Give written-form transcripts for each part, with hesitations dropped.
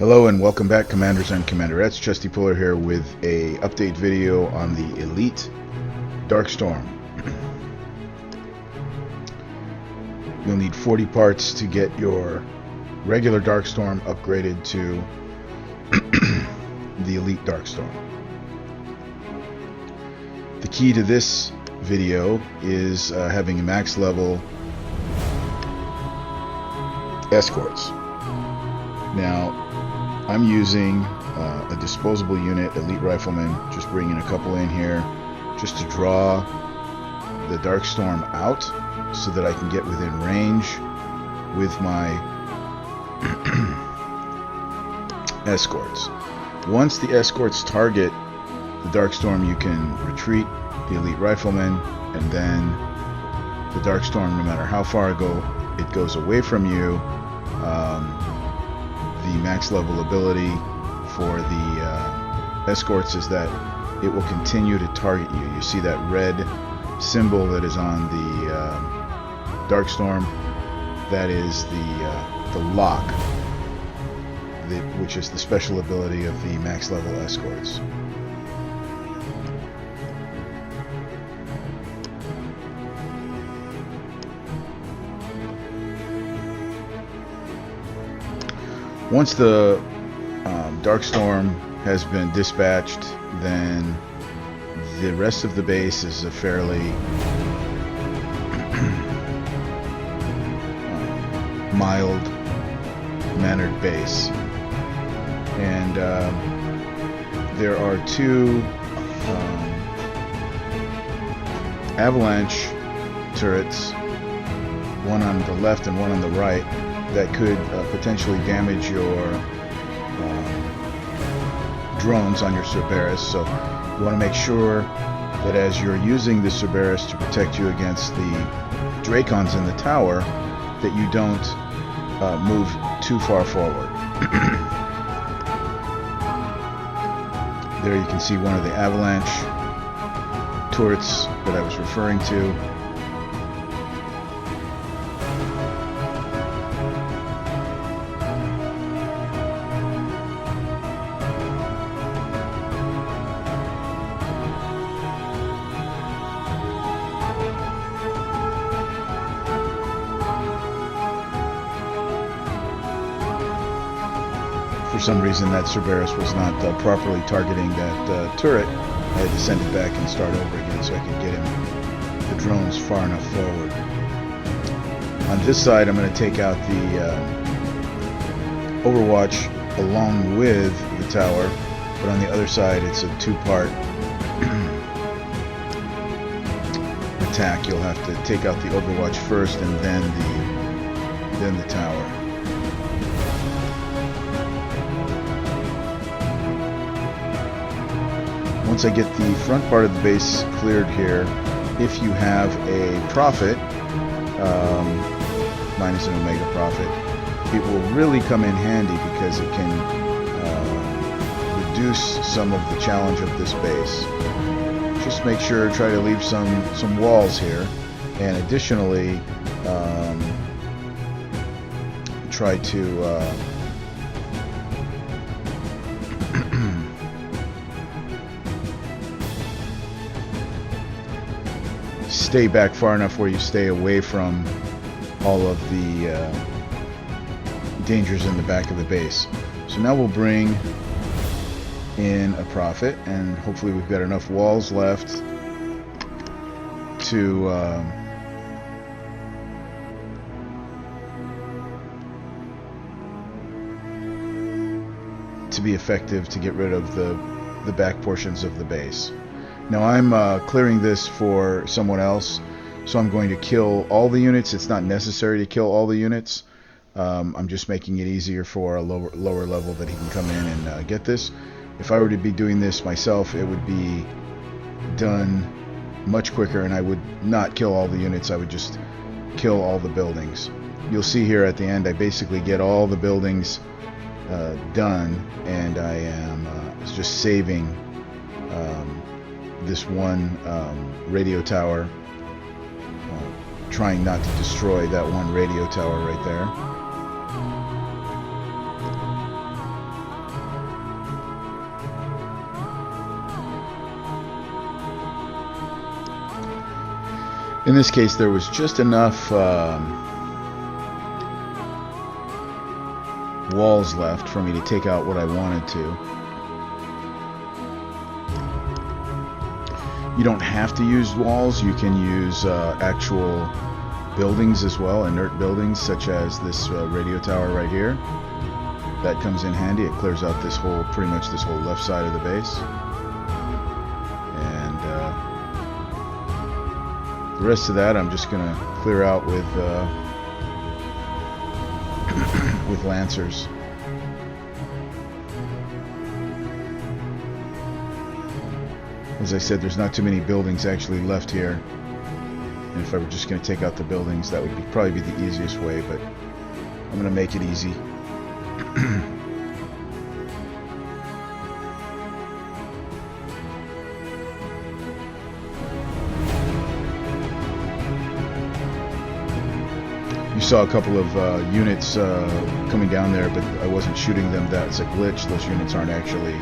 Hello and welcome back, Commanders and Commanderettes. Chesty Puller here with a update video on the Elite Darkstorm. You'll need 40 parts to get your regular Darkstorm upgraded to the Elite Darkstorm. The key to this video is having a max level escorts. Now, I'm using a disposable unit, Elite Rifleman, just bringing a couple in here just to draw the Darkstorm out so that I can get within range with my escorts. Once the escorts target the Darkstorm, you can retreat the Elite Rifleman, and then the Darkstorm, no matter how far it goes away from you, the max level ability for the escorts is that it will continue to target you. You see that red symbol that is on the Darkstorm? That is the lock, which is the special ability of the max level escorts. Once the Darkstorm has been dispatched, then the rest of the base is a fairly mild-mannered base. And there are two avalanche turrets, one on the left and one on the right, that could potentially damage your drones on your Cerberus. So you want to make sure that as you're using the Cerberus to protect you against the Dracons in the tower, that you don't move too far forward. There you can see one of the avalanche turrets that I was referring to. For some reason, that Cerberus was not properly targeting that turret. I had to send it back and start over again so I could get the drones far enough forward. On this side, I'm going to take out the Overwatch along with the tower, but on the other side, it's a two-part attack. You'll have to take out the Overwatch first and then the tower. Once I get the front part of the base cleared here, if you have a Prophet, minus an Omega Prophet, it will really come in handy because it can reduce some of the challenge of this base. Just make sure, try to leave some walls here, and additionally, try to stay back far enough where you stay away from all of the dangers in the back of the base. So now we'll bring in a Prophet, and hopefully we've got enough walls left to be effective to get rid of the back portions of the base. Now I'm clearing this for someone else, so I'm going to kill all the units. It's not necessary to kill all the units. I'm just making it easier for a lower level that he can come in and get this. If I were to be doing this myself, it would be done much quicker, and I would not kill all the units. I would just kill all the buildings. You'll see here at the end, I basically get all the buildings done, and I am just saving this one radio tower, trying not to destroy that one radio tower right there. In this case, there was just enough walls left for me to take out what I wanted to. You don't have to use walls. You can use actual buildings as well, inert buildings, such as this radio tower right here. That comes in handy. It clears out this whole, pretty much this whole left side of the base. And the rest of that I'm just gonna clear out with with lancers. As I said, there's not too many buildings actually left here. And if I were just going to take out the buildings, that would probably be the easiest way, but I'm going to make it easy. You saw a couple of units coming down there, but I wasn't shooting them. That's a glitch. Those units aren't actually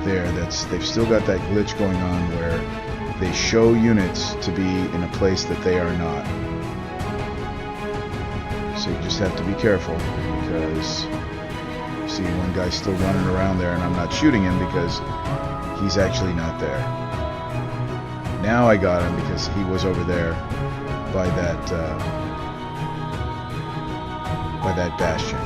there. They've still got that glitch going on where they show units to be in a place that they are not. So you just have to be careful, because you see one guy's still running around there and I'm not shooting him because he's actually not there. Now I got him because he was over there by that bastion.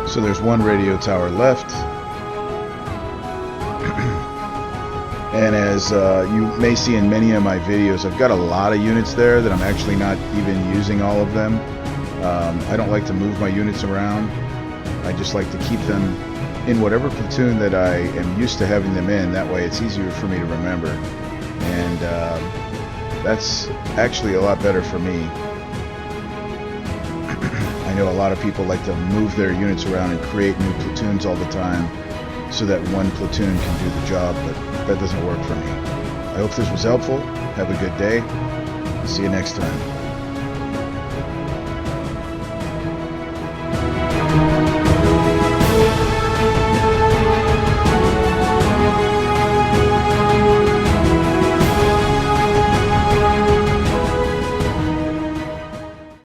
So there's one radio tower left. And as you may see in many of my videos, I've got a lot of units there that I'm actually not even using all of them. I don't like to move my units around. I just like to keep them in whatever platoon that I am used to having them in. That way it's easier for me to remember. And that's actually a lot better for me. I know a lot of people like to move their units around and create new platoons all the time so that one platoon can do the job, but that doesn't work for me. I hope this was helpful. Have a good day. See you next time.